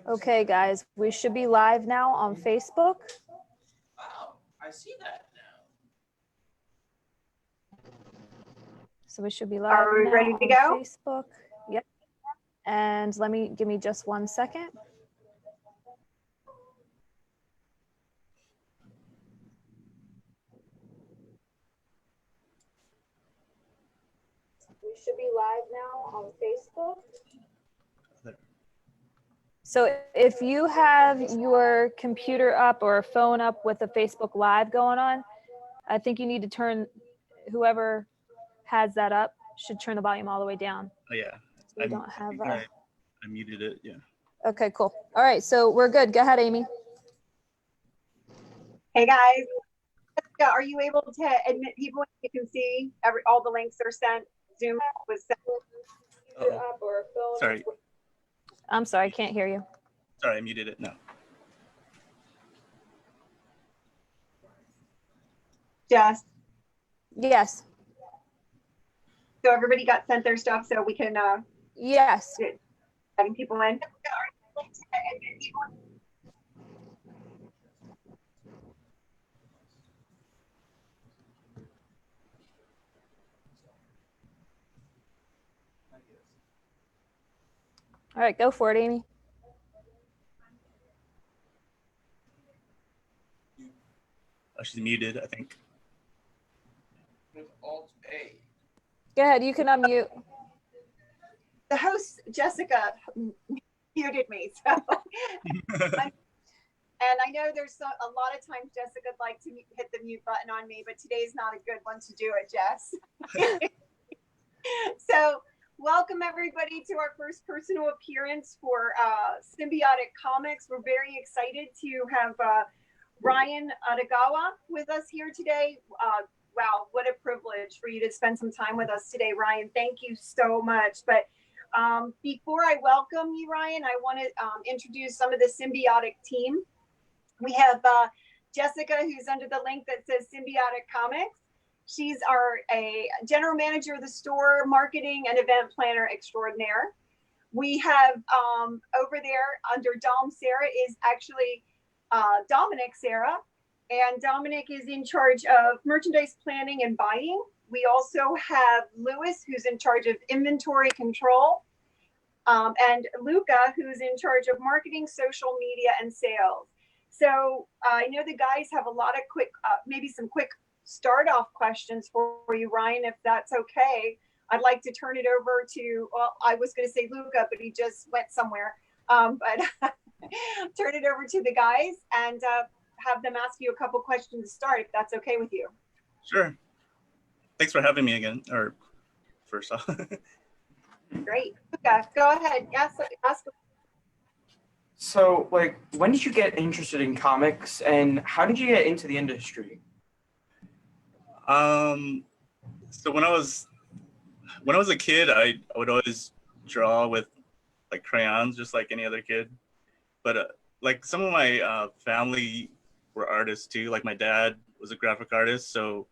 Okay, guys, we should be live now on Facebook. Wow, I see that now. So we should be live Are we now ready to on go? Facebook. Yep. And give me just 1 second. We should be live now on Facebook. So if you have your computer up or phone up with a Facebook Live going on, I think you need to turn, whoever has that up should turn the volume all the way down. Oh yeah. So we don't have. I muted it. Yeah. Okay, cool. All right, so we're good. Go ahead, Amy. Hey guys, are you able to admit people? You can see all the links that are sent. Zoom was sent. Sorry. I'm sorry, I can't hear you. Sorry, I muted it. No. Jess. Yes. So everybody got sent their stuff, so we can. Yes. Letting people in. All right, go for it, Amy. Oh, she's muted, I think. Alt-A. Go ahead, you can unmute. The host, Jessica, muted me. So, and I know there's a lot of times Jessica would like to hit the mute button on me, but today's not a good one to do it, Jess. So welcome everybody to our first personal appearance for Symbiotic Comics. We're very excited to have Ryan Odagawa with us here today. Wow, what a privilege for you to spend some time with us today, Ryan. Thank you so much. But before I welcome you, Ryan, I want to introduce some of the Symbiotic team. We have Jessica, who's under the link that says Symbiotic Comics. She's a general manager of the store, marketing and event planner extraordinaire. We have over there under Dom Sarah is actually Dominic Sarah. And Dominic is in charge of merchandise planning and buying. We also have Lewis, who's in charge of inventory control. And Luca, who's in charge of marketing, social media, and sales. So I know the guys have a lot of quick, maybe some quick start off questions for you, Ryan, if that's okay. I'd like to turn it over to, well, I was going to say Luca, but he just went somewhere. But turn it over to the guys and have them ask you a couple questions to start, if that's okay with you. Sure. Thanks for having me again, or first off. Great. Luca, go ahead. Ask. So, like, when did you get interested in comics, and how did you get into the industry? So when I was a kid, I would always draw with like crayons, just like any other kid. But like some of my family were artists too. Like my dad was a graphic artist, so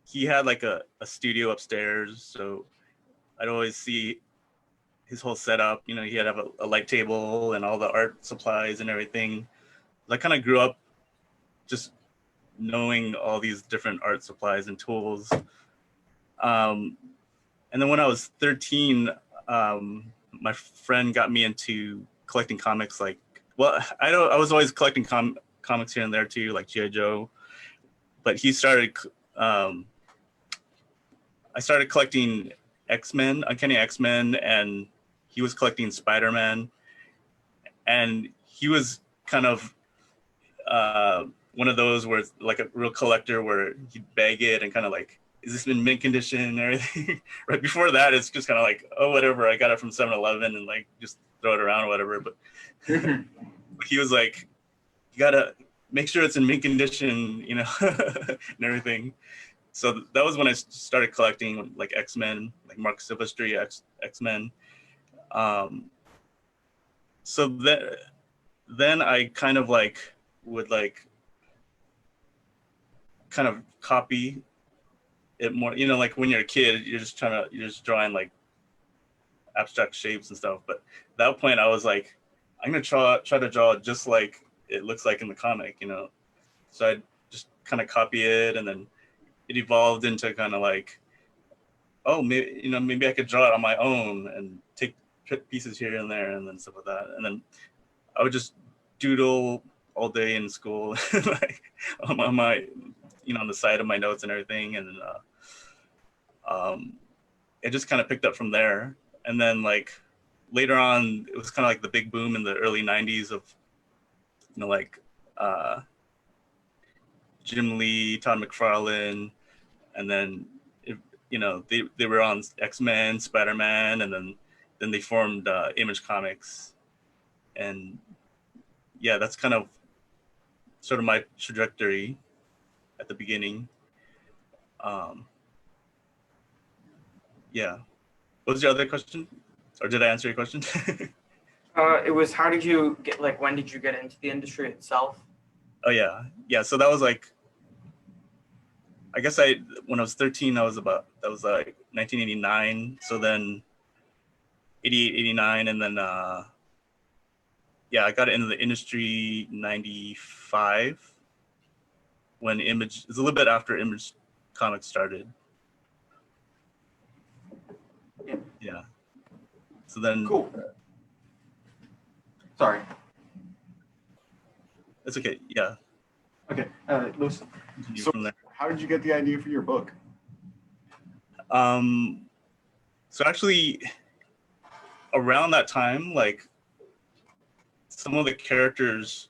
he had like a studio upstairs. So I'd always see his whole setup. You know, he had to have a light table and all the art supplies and everything. I kind of grew up just knowing all these different art supplies and tools. And then when I was 13, my friend got me into collecting comics. Like, well, I was always collecting comics here and there too, like G.I. Joe. But he started, I started collecting X-Men, Uncanny X-Men, and he was collecting Spider-Man. And he was kind of one of those where it's like a real collector where he'd bag it and kind of like, is this in mint condition and everything? Right before that, it's just kind of like, oh, whatever. I got it from 7-Eleven and like just throw it around or whatever. But he was like, you gotta make sure it's in mint condition, you know, and everything. So that was when I started collecting like X-Men, like Mark Silvestri X-Men. So then I kind of like would like kind of copy it more, you know, like when you're a kid, you're just drawing like abstract shapes and stuff. But at that point, I was like, I'm gonna try to draw it just like it looks like in the comic, you know. So I just kind of copy it, and then it evolved into kind of like, oh, maybe I could draw it on my own and take pieces here and there, and then stuff like that. And then I would just doodle all day in school, like on my, on the side of my notes and everything, and it just kind of picked up from there. And then like later on, it was kind of like the big boom in the early '90s of, like Jim Lee, Todd McFarlane, and then they were on X-Men, Spider-Man, and then they formed Image Comics, and yeah, that's kind of sort of my trajectory at the beginning. Yeah. What was your other question? Or did I answer your question? It was how did you get, like, when did you get into the industry itself? Oh yeah. Yeah. So that was like, I guess when I was 13, that was like 1989. So then 88, 89. And then, yeah, I got into the industry 95 when it's a little bit after Image Comics started. Yeah. So then. Cool. Sorry. It's okay. Yeah. Okay, Lewis, Continue so from there. how did you get the idea for your book? So actually, around that time, like some of the characters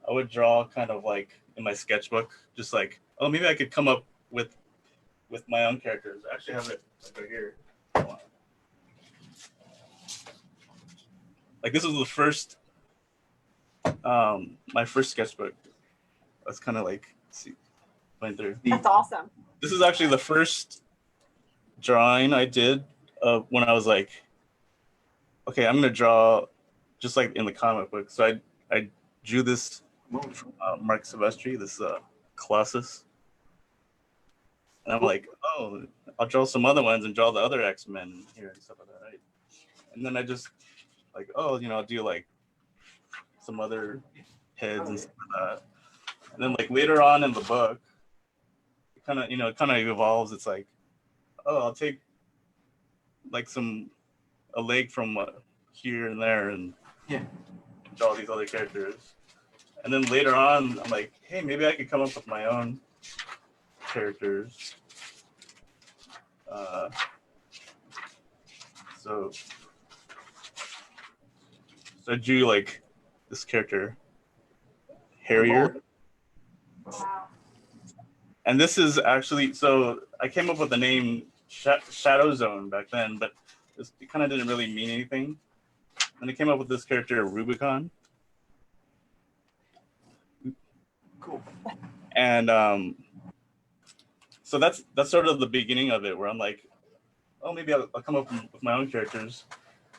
I would draw kind of like in my sketchbook, just like, oh, maybe I could come up with my own characters. I actually have it like right here. Like this was the first, my first sketchbook. That's kind of like, see, going through. That's awesome. This is actually the first drawing I did when I was like, okay, I'm gonna draw just like in the comic book. So I drew this from Mark Silvestri, this Colossus, and I'm like, oh, I'll draw some other ones and draw the other X-Men here and stuff like that, right? And then I just like, oh, I'll do like some other heads and stuff like that. And then like later on in the book, it kind of evolves. It's like, oh, I'll take like a leg from here and there and draw these other characters. And then later on, I'm like, hey, maybe I could come up with my own characters. So I drew like this character, Harrier. Wow. And this is actually, so I came up with the name Shadow Zone back then, but it kind of didn't really mean anything. And I came up with this character, Rubicon. Cool. And so that's sort of the beginning of it, where I'm like, oh, maybe I'll come up with my own characters.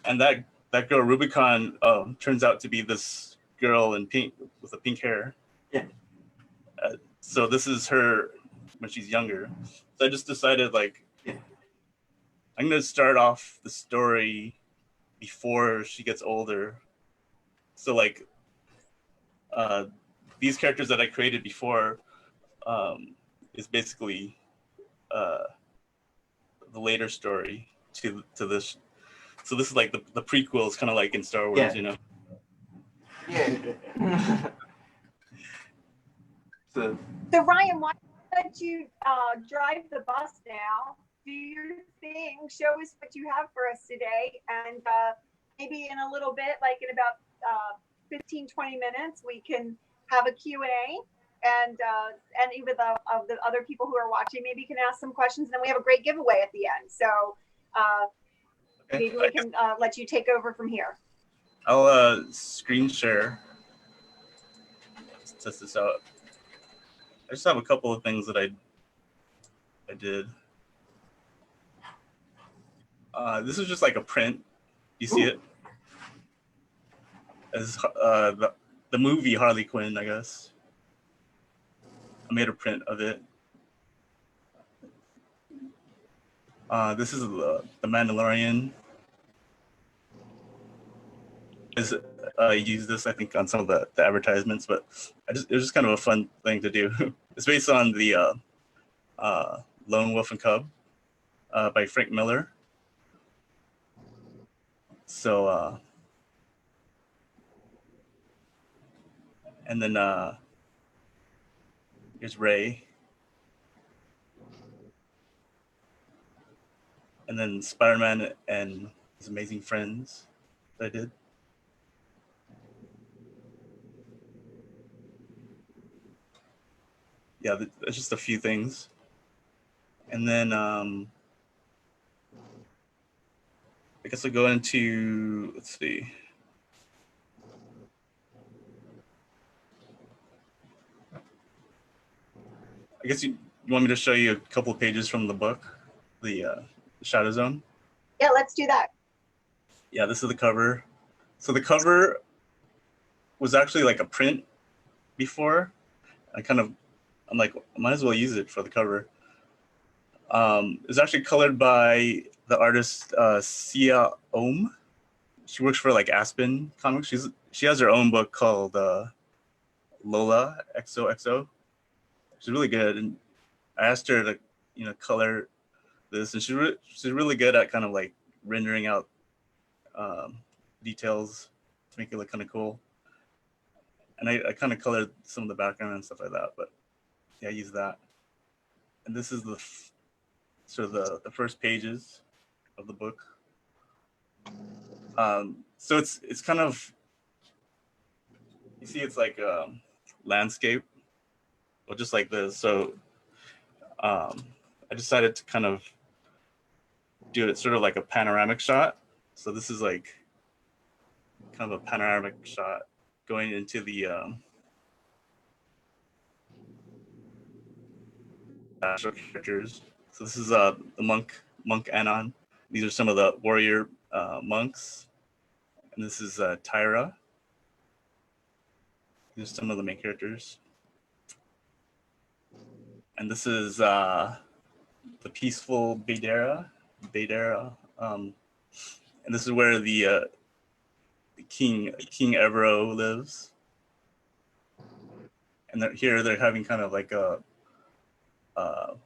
And that girl, Rubicon, turns out to be this girl in pink with the pink hair. Yeah. So this is her when she's younger. So I just decided, like, I'm going to start off the story before she gets older. So, like, these characters that I created before is basically the later story to this. So this is like the prequel is kind of like in Star Wars, Yeah. So Ryan, why don't you drive the bus now? Do your thing. Show us what you have for us today, and maybe in a little bit, like in about 15, 20 minutes, we can have a Q&A, and any of the other people who are watching maybe can ask some questions, and then we have a great giveaway at the end. So maybe we can let you take over from here. I'll screen share. Let's test this out. I just have a couple of things that I did. This is just like a print. You see it? As the movie Harley Quinn, I guess. I made a print of it. This is the Mandalorian. is use this, I think, on some of the advertisements, but it was just kind of a fun thing to do. It's based on the Lone Wolf and Cub by Frank Miller. So and then here's Ray, and then Spider-Man and his amazing friends that I did. Yeah, that's just a few things. And then I guess I'll go into, let's see. I guess you want me to show you a couple of pages from the book, the Shadow Zone? Yeah, let's do that. Yeah, this is the cover. So the cover was actually like a print before. I'm like, I might as well use it for the cover. It's actually colored by the artist Sia Ohm. She works for like Aspen Comics. She has her own book called Lola XOXO. She's really good, and I asked her to color this, and she's really good at kind of like rendering out details to make it look kind of cool. And I kind of colored some of the background and stuff like that, but yeah, I use that. And this is the the first pages of the book. So it's kind of, you see, it's like landscape, well, just like this. So I decided to kind of do it sort of like a panoramic shot. So this is like kind of a panoramic shot going into the actual characters. So this is the monk Anon. These are some of the warrior monks, and this is Tyra. These are some of the main characters, and this is the peaceful Baydara, and this is where the King Evero lives. And here they're having kind of like a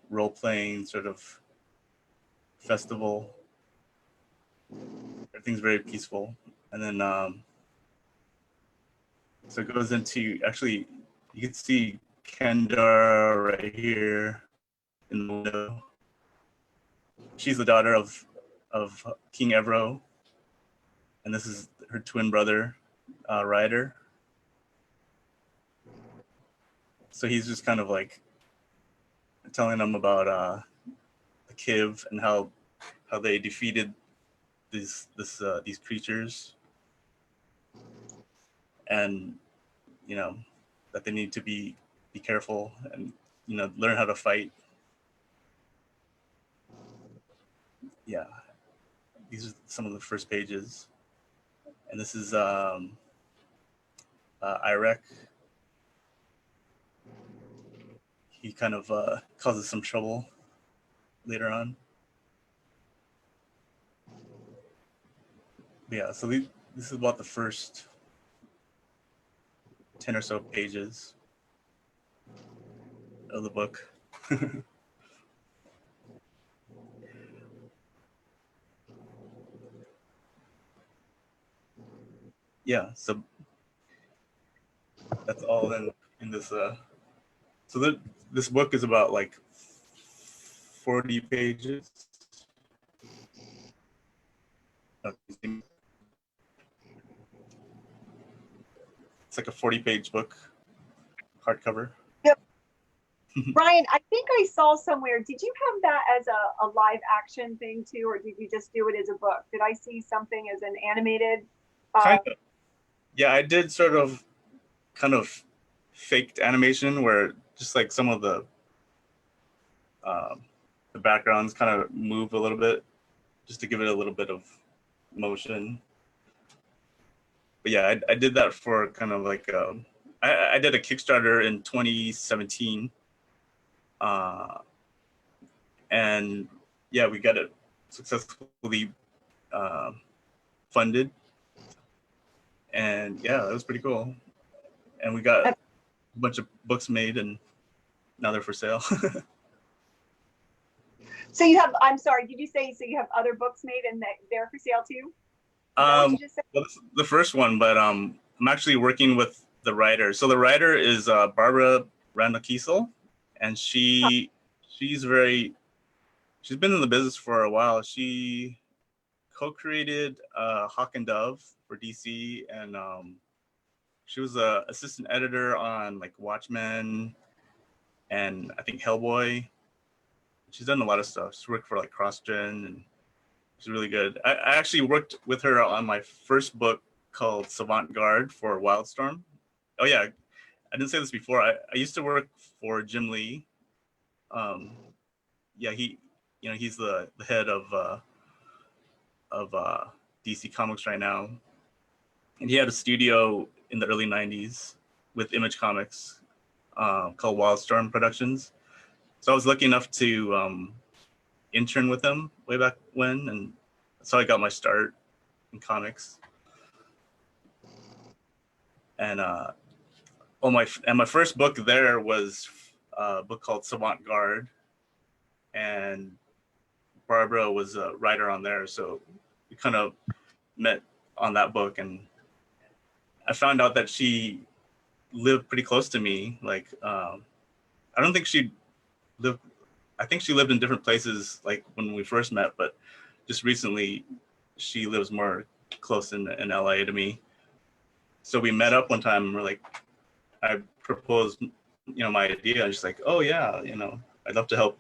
role-playing sort of festival. Everything's very peaceful. And then so it goes into, actually, you can see Kendar right here in the window. She's the daughter of King Evero, and this is her twin brother, Ryder. So he's just kind of like telling them about the Kiv and how they defeated these creatures, and that they need to be careful and learn how to fight. Yeah, these are some of the first pages, and this is Irek. He kind of causes some trouble later on. But yeah, so this is about the first 10 or so pages of the book. Yeah, so that's all in this. So this book is about like 40 pages. It's like a 40-page book, hardcover. Yep. Brian, I think I saw somewhere, did you have that as a live action thing too, or did you just do it as a book? Did I see something as an animated? Kind of. Yeah, I did sort of kind of faked animation where just like some of the backgrounds kind of move a little bit just to give it a little bit of motion. But yeah, I did that for kind of like I did a Kickstarter in 2017, and yeah, we got it successfully funded. And yeah, that was pretty cool. And we got a bunch of books made, and now they're for sale. So you have, I'm sorry, did you say, so you have other books made and they're for sale too? Is that what you just said? Well, this is the first one, but I'm actually working with the writer. So the writer is Barbara Randall Kiesel, and she's been in the business for a while. She co-created Hawk and Dove for DC, and she was a assistant editor on like Watchmen and I think Hellboy. She's done a lot of stuff. She's worked for like CrossGen, and she's really good. I actually worked with her on my first book called Savant Guard for Wildstorm. Oh yeah, I didn't say this before. I used to work for Jim Lee. Yeah, he's the head of DC Comics right now, and he had a studio in the early '90s with Image Comics called Wildstorm Productions. So I was lucky enough to intern with him way back when, and that's how I got my start in comics. And my first book there was a book called Savant Guard, and Barbara was a writer on there, so we kind of met on that book, and I found out that she lived pretty close to me. Like, I don't think she lived. I think she lived in different places, like when we first met, but just recently, she lives more close in LA to me. So we met up one time, and we're like, I proposed, my idea. And she's like, oh yeah, I'd love to help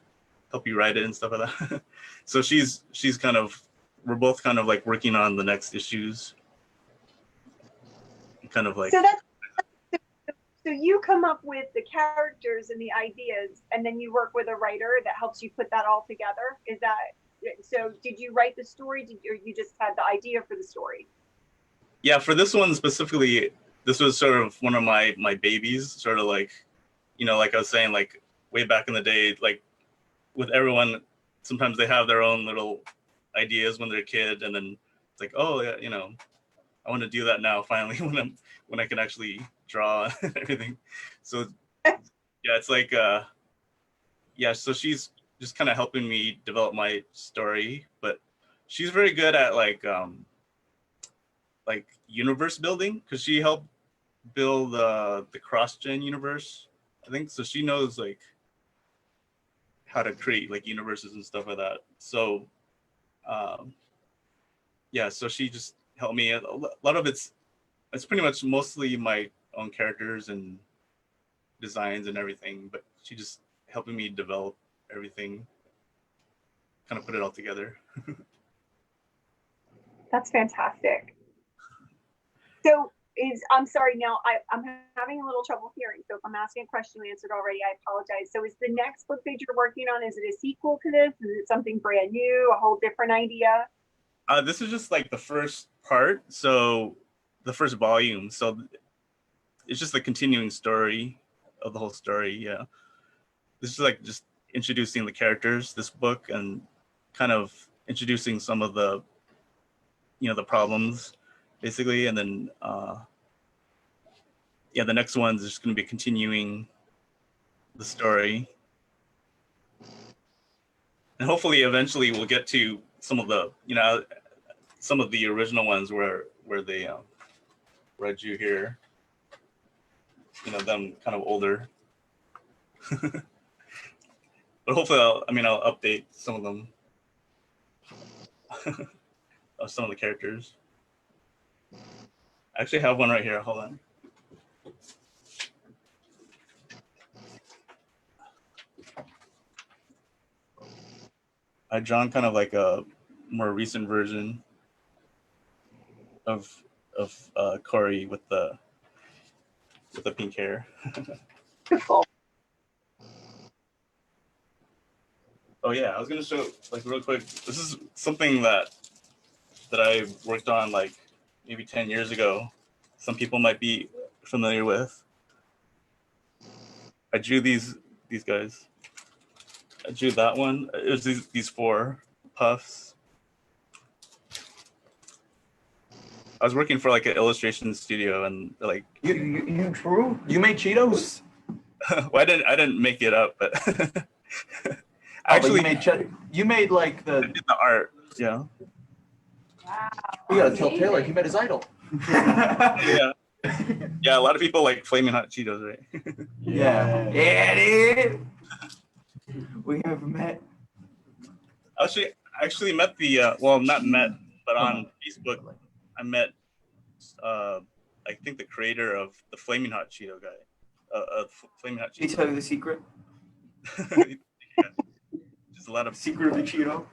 you write it and stuff like that. So we're both kind of like working on the next issues. Kind of like. So you come up with the characters and the ideas, and then you work with a writer that helps you put that all together. Is that so? Did you write the story, or you just had the idea for the story? Yeah, for this one specifically, this was sort of one of my babies. Sort of like, like I was saying, like way back in the day, like with everyone, sometimes they have their own little ideas when they're a kid, and then it's like, oh yeah, I want to do that now finally when I can actually draw and everything. So yeah, it's like so she's just kind of helping me develop my story, but she's very good at like universe building, because she helped build the CrossGen universe, I think. So she knows like how to create like universes and stuff like that. So so she just helped me. A lot of it's pretty much mostly my own characters and designs and everything, but she just helping me develop everything, kind of put it all together. That's fantastic. So I'm sorry, now I'm having a little trouble hearing. So if I'm asking a question you answered already, I apologize. So is the next book that you're working on, is it a sequel to this? Is it something brand new, a whole different idea? This is just like the first part, so the first volume. So it's just the continuing story of the whole story. Yeah, this is like just introducing the characters, this book, and kind of introducing some of the the problems basically, and then the next one's just going to be continuing the story, and hopefully eventually we'll get to some of the some of the original ones where they where I drew here, them kind of older. But hopefully I'll update some of them. Of some of the characters. I actually have one right here. Hold on. I drawn kind of like a more recent version of Corey with the pink hair. Beautiful. Oh yeah, I was gonna show like real quick. This is something that I worked on like maybe 10 years ago. Some people might be familiar with. I drew these guys. I drew that one. It was these four puffs. I was working for like an illustration studio, and they're like, You drew? You made Cheetos? well, I didn't make it up, but Actually, actually, you made like I the. did the art. Yeah. Wow. We gotta tell Amazing. Taylor he met his idol. Yeah. Yeah. A lot of people like flaming hot Cheetos, right? Yeah. Yeah, dude. We have met. I actually met the well, not met, but on Facebook, I met I think the creator of the Flaming Hot Cheeto guy. Flaming Hot Did he Cheeto. tell you the secret? Yeah. Just a lot of Secret of the Cheeto.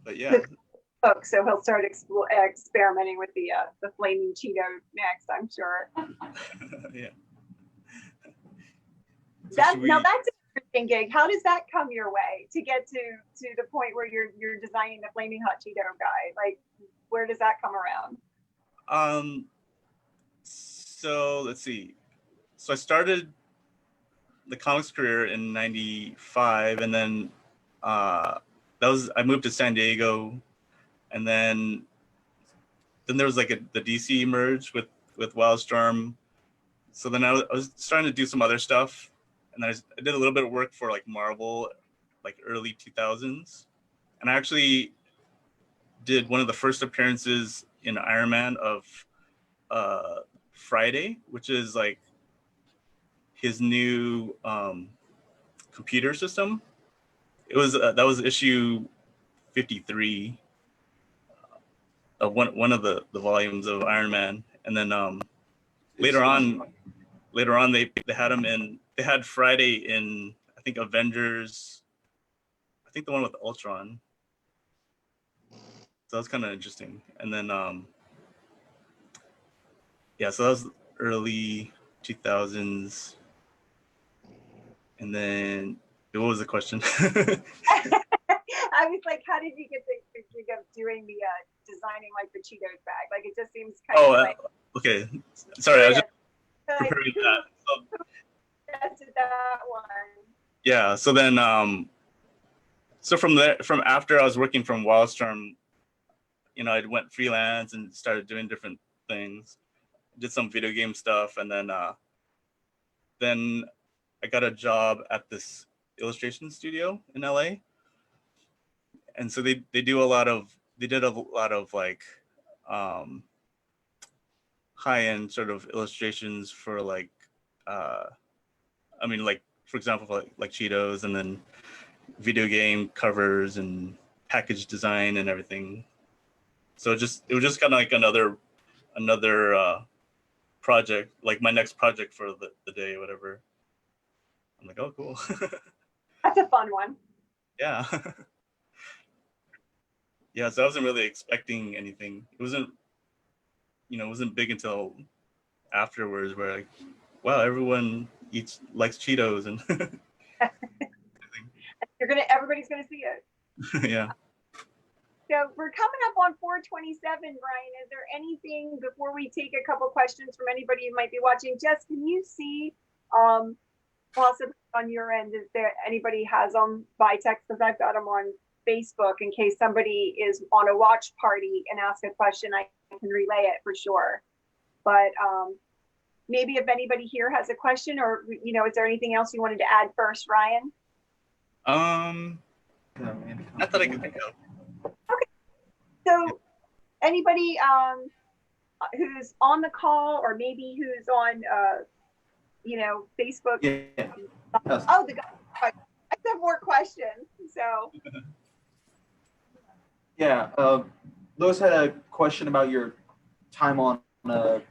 but yeah. Book, so he'll start experimenting with the flaming Cheeto next, I'm sure. Yeah. So That, should we- now that's an interesting gig. How does that come your way to get to the point where you're designing the flaming hot Cheeto guy? Like, where does that come around? So let's see. So I started the comics career in '95, and then I moved to San Diego, and then there was like the DC merge with Wildstorm. So then I was starting to do some other stuff, and I did a little bit of work for like Marvel, like early 2000s, and I actually did one of the first appearances in Iron Man of Friday, which is like his new computer system. It was that was issue 53 of one of the volumes of Iron Man, and then later on they had him in. They had Friday in, I think, Avengers. I think the one with Ultron. So that was kind of interesting. And then yeah, so that was early 2000s. And then what was the question? I was like, how did you get the gig of doing the designing like the Cheetos bag? Like, it just seems kind Oh, of like okay. Sorry, I was just like, preparing that. So, that's that one. yeah. So then, so from after I was working from Wildstorm, I went freelance and started doing different things. Did some video game stuff, and then I got a job at this illustration studio in LA. And so they did a lot of like high-end sort of illustrations for like I mean, like, for example, like Cheetos, and then video game covers and package design and everything. So it was just kind of like another project, like my next project for the day or whatever. I'm like, oh, cool. That's a fun one. Yeah. Yeah, so I wasn't really expecting anything. It wasn't big until afterwards, where like, wow, everyone likes Cheetos, and Everybody's gonna see it. yeah. So we're coming up on 427, Brian. Is there anything before we take a couple questions from anybody who might be watching? Jess, can you see possibly on your end, is there anybody has them by text? Because I've got them on Facebook in case somebody is on a watch party and ask a question, I can relay it for sure. But maybe if anybody here has a question, or is there anything else you wanted to add first, Ryan? Not that I can think of. So anybody who's on the call, or maybe who's on Facebook. Yeah. Oh, the guy. I have more questions. So Yeah. Lewis had a question about your time on the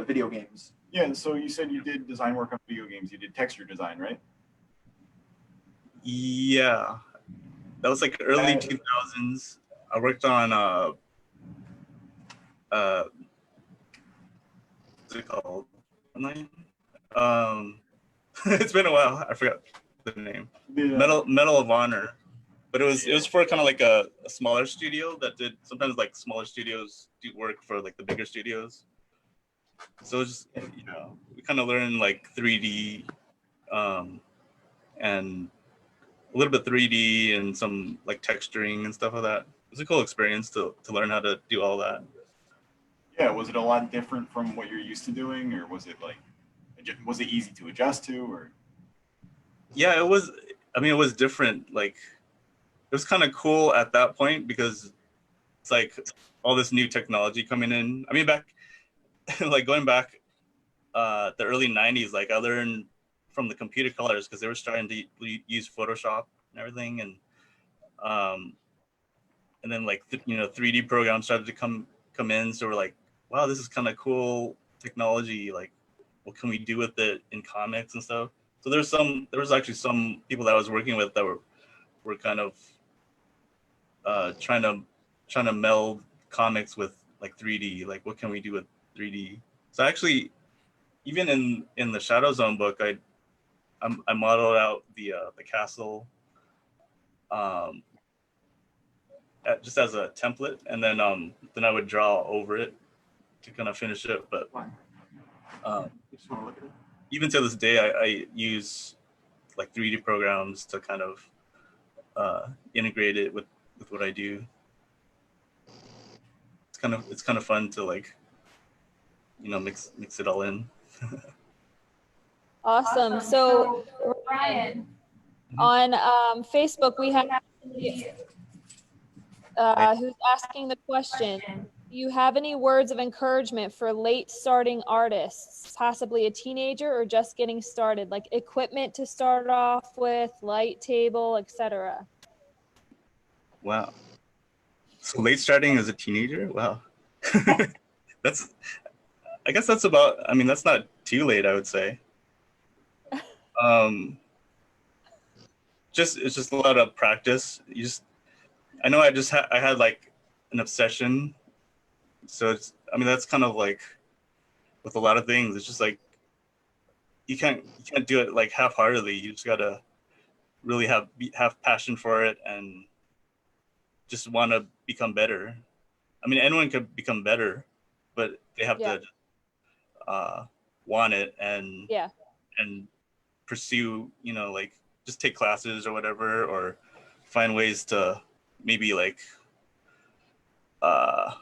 video games. Yeah, so you said you did design work on video games. You did texture design, right? Yeah, that was like early 2000s. I worked on what's it called? It's been a while. I forgot the name. Yeah. Medal of Honor, but it was for kind of like a smaller studio that did, sometimes like smaller studios do work for like the bigger studios. So it's just, we kind of learned like 3D and a little bit 3D and some like texturing and stuff like that. It was a cool experience to learn how to do all that. Yeah, was it a lot different from what you're used to doing, or was it like, was it easy to adjust to, or? Yeah, it was. I mean, it was different. Like, it was kind of cool at that point because it's like all this new technology coming in. I mean, back like going back the early '90s, like I learned from the computer colors because they were starting to use Photoshop and everything, um, and then like 3D programs started to come in. So we're like, wow, this is kind of cool technology. Like, what can we do with it in comics and stuff? So there was actually some people that I was working with that were kind of trying to meld comics with like 3D. Like, what can we do with 3D? So actually, even in the Shadow Zone book, I modeled out the castle, just as a template, and then I would draw over it to kind of finish it. But You just want to look at it? even to this day, I use like 3D programs to kind of integrate it with what I do. It's kind of fun to like mix it all in. Awesome. So Ryan, on Facebook, we have who's asking the question. Do you have any words of encouragement for late starting artists, possibly a teenager or just getting started, like equipment to start off with, light table, etc.? Wow. So late starting as a teenager? Wow. that's I guess that's about, I mean, that's not too late, I would say. It's just a lot of practice. I know I had like an obsession. So that's kind of like with a lot of things. It's just like you can't do it like half-heartedly. You just gotta really have passion for it and just want to become better. I mean, anyone could become better, but they have to want it and pursue, like just take classes or whatever, or find ways to maybe like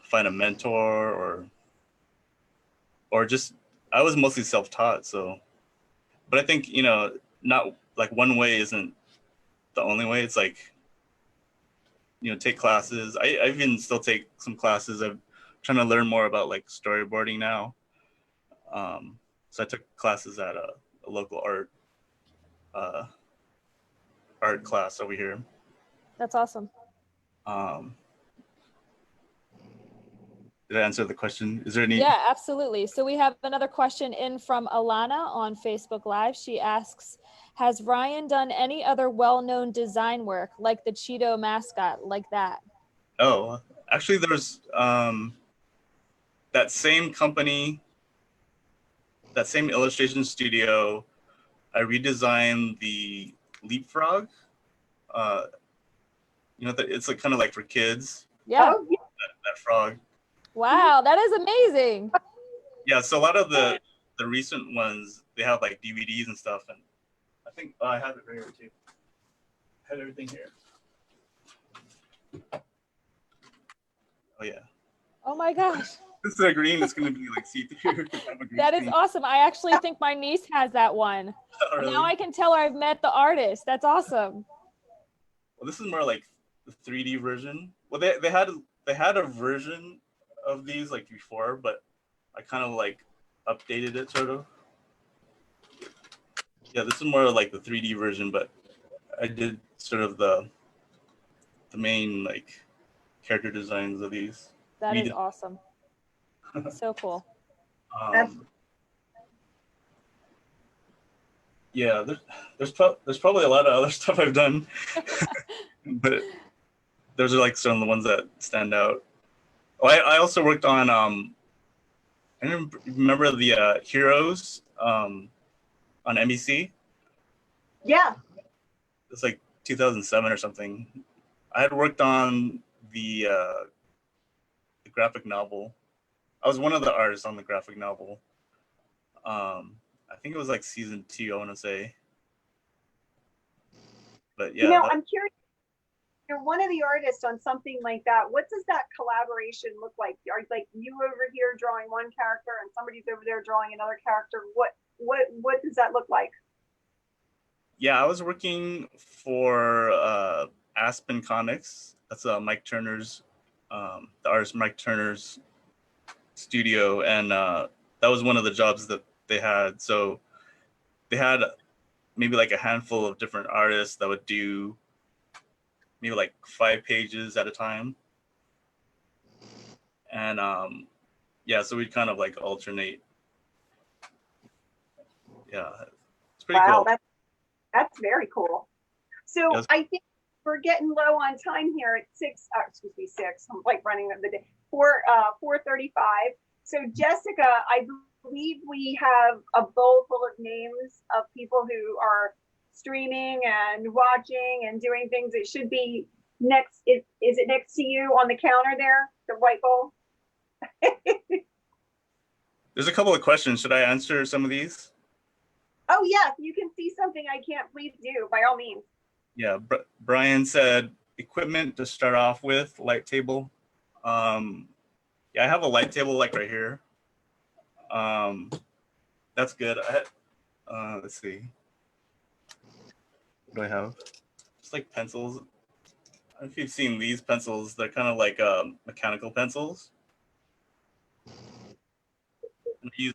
find a mentor or just, I was mostly self-taught. So, but I think, not like one way isn't the only way. It's like, take classes. I even still take some classes. I'm trying to learn more about like storyboarding now. So I took classes at a local art class over here. That's awesome. Did I answer the question? Is there any? Yeah, absolutely. So we have another question in from Alana on Facebook Live. She asks, has Ryan done any other well-known design work like the Cheeto mascot, like that? Oh, actually there's that same company, that same illustration studio, I redesigned the Leapfrog. It's like kind of like for kids. Yeah. Oh, yeah. That frog. Wow, that is amazing. Yeah, so a lot of the recent ones, they have like DVDs and stuff, and I think I have it right here too. I had everything here. Oh yeah. Oh my gosh. This is a green. It's gonna be like see-through. That is awesome. I actually think my niece has that one. Oh, really? Now I can tell her I've met the artist. That's awesome. Well, this is more like the 3D version. Well, they had a version of these like before, but I kind of like updated it sort of. Yeah, this is more like the 3D version, but I did sort of the main like character designs of these. That is awesome. So cool. Yeah, there's probably a lot of other stuff I've done, but those are like some of the ones that stand out. Oh, I also worked on I don't remember the Heroes on NBC. Yeah. It's like 2007 or something. I had worked on the graphic novel. I was one of the artists on the graphic novel. I think it was like season 2, I want to say. But You yeah, know, I'm curious. You're one of the artists on something like that. What does that collaboration look like? Are like you over here drawing one character and somebody's over there drawing another character? What does that look like? yeah, I was working for Aspen Comics. That's Mike Turner's, the artist Mike Turner's studio, and that was one of the jobs that they had. So they had maybe like a handful of different artists that would do maybe like 5 pages at a time, and yeah, so we'd kind of like alternate. Yeah, it's pretty Wow, cool. that's very cool. So Yes. I think we're getting low on time here at excuse me, 6. I'm like running of the day. 4:35. So Jessica, I believe we have a bowl full of names of people who are streaming and watching and doing things. It should be next. Is it next to you on the counter there, the white bowl? There's a couple of questions. Should I answer some of these? Oh yeah, if you can see something I can't, please do by all means. Yeah, Brian said equipment to start off with, light table. Yeah, I have a light table like right here. That's good. Let's see. What do I have? Just like pencils. I don't know if you've seen these pencils. They're kind of like mechanical pencils. And I use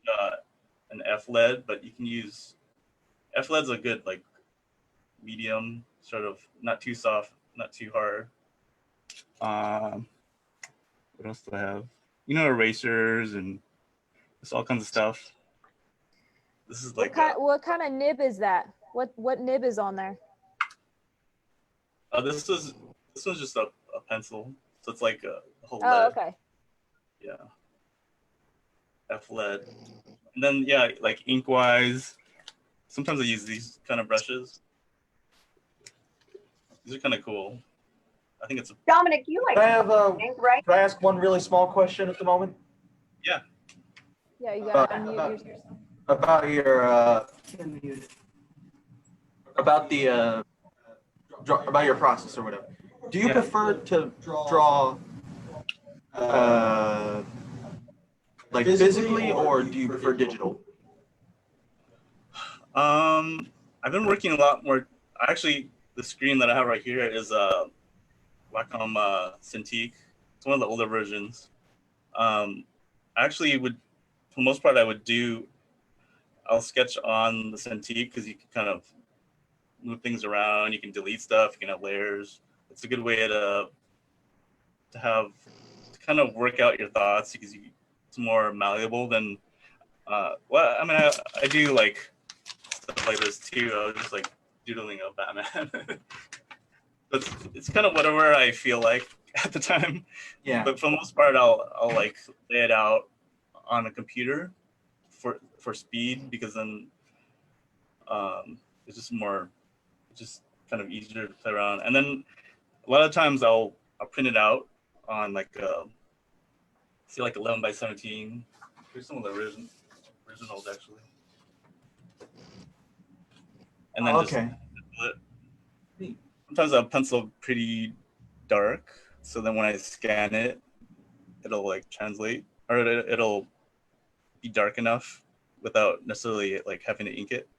an F lead, but you can use F lead's a good like medium, sort of not too soft, not too hard. What else do I have? You know, erasers and just all kinds of stuff. This is like What kind of nib is that? What nib is on there? this was just a pencil, so it's like a whole Oh, lead. okay. Yeah, F lead, and then yeah, like ink wise, sometimes I use these kind of brushes. These are kind of cool. I think it's Dominic, you like Can I have ink, right? Can I ask one really small question at the moment? Yeah, you gotta unmute yourself. About your about the about your process or whatever. Do you Yeah. prefer to draw like physically, or do you prefer digital? I've been working a lot more. Actually, the screen that I have right here is Wacom Cintiq. It's one of the older versions. I actually would, for the most part, I'll sketch on the Cintiq because you can kind of move things around. You can delete stuff. You can have layers. It's a good way to kind of work out your thoughts because it's more malleable than. Well, I mean, I do like stuff like this too. I was just like doodling a Batman. But it's kind of whatever I feel like at the time. Yeah. But for the most part, I'll like lay it out on a computer for speed, because then it's just kind of easier to play around. And then a lot of times I'll print it out on like say like 11 by 17. Here's some of the originals actually. And then Okay. sometimes I'll pencil pretty dark, so then when I scan it, it'll like translate, or it'll be dark enough without necessarily like having to ink it.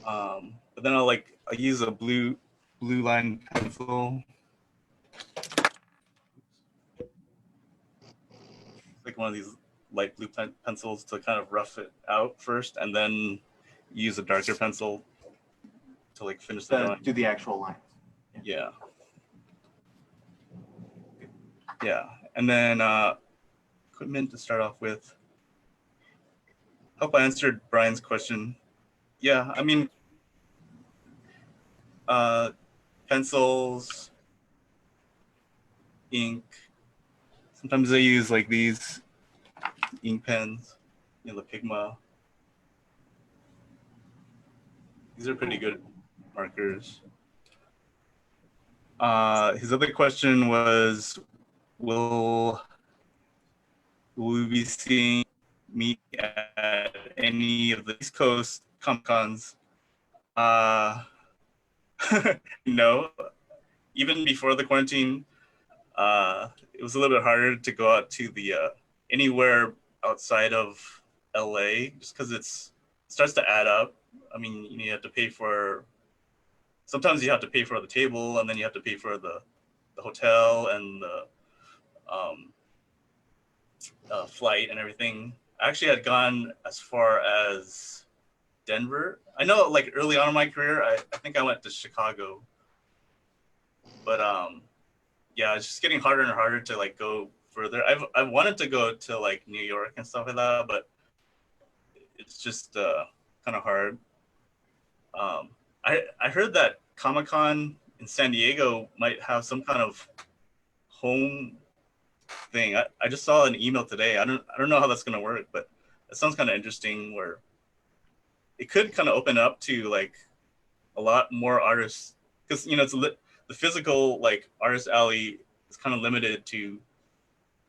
But then I'll use a blue line pencil, like one of these light blue pencils, to kind of rough it out first, and then use a darker pencil to like finish the drawing. Do the actual lines. Yeah. And then equipment to start off with. Hope I answered Brian's question. Yeah, I mean, pencils, ink. Sometimes I use like these ink pens, the Pigma. These are pretty good markers. His other question was, will we be seeing me at any of the East Coast Comic Cons? No, even before the quarantine, it was a little bit harder to go out to the anywhere outside of LA just because it starts to add up. I mean, you have to pay for. Sometimes you have to pay for the table, and then you have to pay for the hotel and the flight and everything. I actually had gone as far as Denver. I know, like early on in my career, I think I went to Chicago, but yeah, it's just getting harder and harder to like go further. I've wanted to go to like New York and stuff like that, but it's just kind of hard. I heard that Comic-Con in San Diego might have some kind of home thing. I just saw an email today. I don't know how that's gonna work, but it sounds kind of interesting. Where it could kind of open up to like a lot more artists, because it's the physical like artist alley is kind of limited to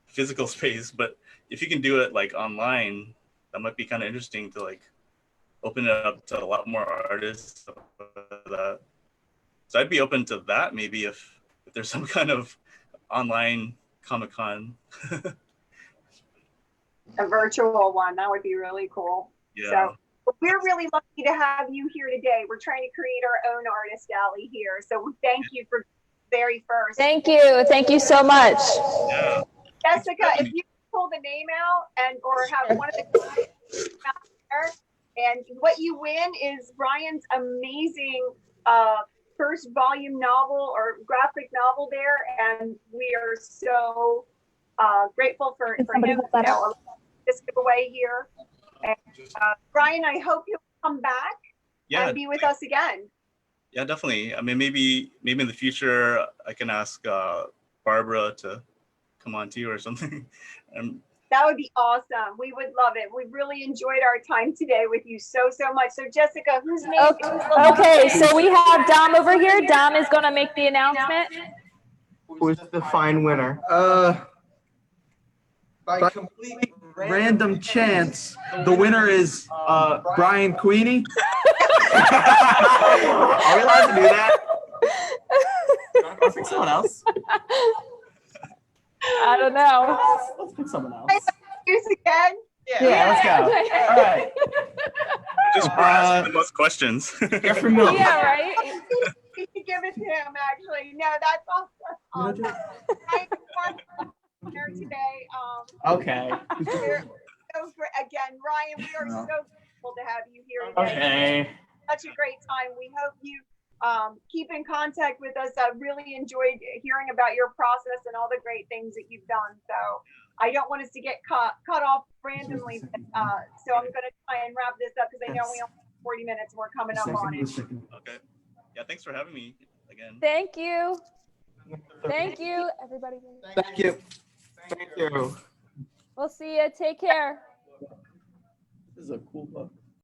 physical space. But if you can do it like online, that might be kind of interesting to like open it up to a lot more artists. So I'd be open to that maybe if there's some kind of online Comic-Con. A virtual one, that would be really cool. Yeah. So we're really lucky to have you here today. We're trying to create our own artist alley here. So thank you for very first. Thank you so much. Yeah. Jessica, if you pull the name out or have one of the out there, and what you win is Brian's amazing first volume novel or graphic novel there, and we are so grateful for him. This giveaway here. And, Brian, I hope you'll come back and be with us again. Yeah, definitely. I mean, maybe in the future I can ask Barbara to come on too or something. That would be awesome. We would love it. We really enjoyed our time today with you so much. So Jessica, whose name? Okay, so we have Dom over here. Dom is going to make the announcement. Who's the fine winner? By complete random chance, the winner is Brian Queenie. Are we allowed to do that? I'll pick someone else. I don't know. Let's pick someone else. Use again? Yeah, let's go. All right. Just asking the most questions. Jeffrey Miller. Yeah, right? We should give it to him, actually. No, that's awesome. Here today. Okay. Again, Ryan, we are so grateful to have you here today. Okay. Such a great time. We hope you keep in contact with us. I really enjoyed hearing about your process and all the great things that you've done. So I don't want us to get cut off randomly. So I'm going to try and wrap this up because I know we only have 40 minutes and we're coming up on it. Okay. Yeah, thanks for having me again. Thank you. Thank you, everybody. Thank you. Thank you. We'll see you. Take care. This is a cool book.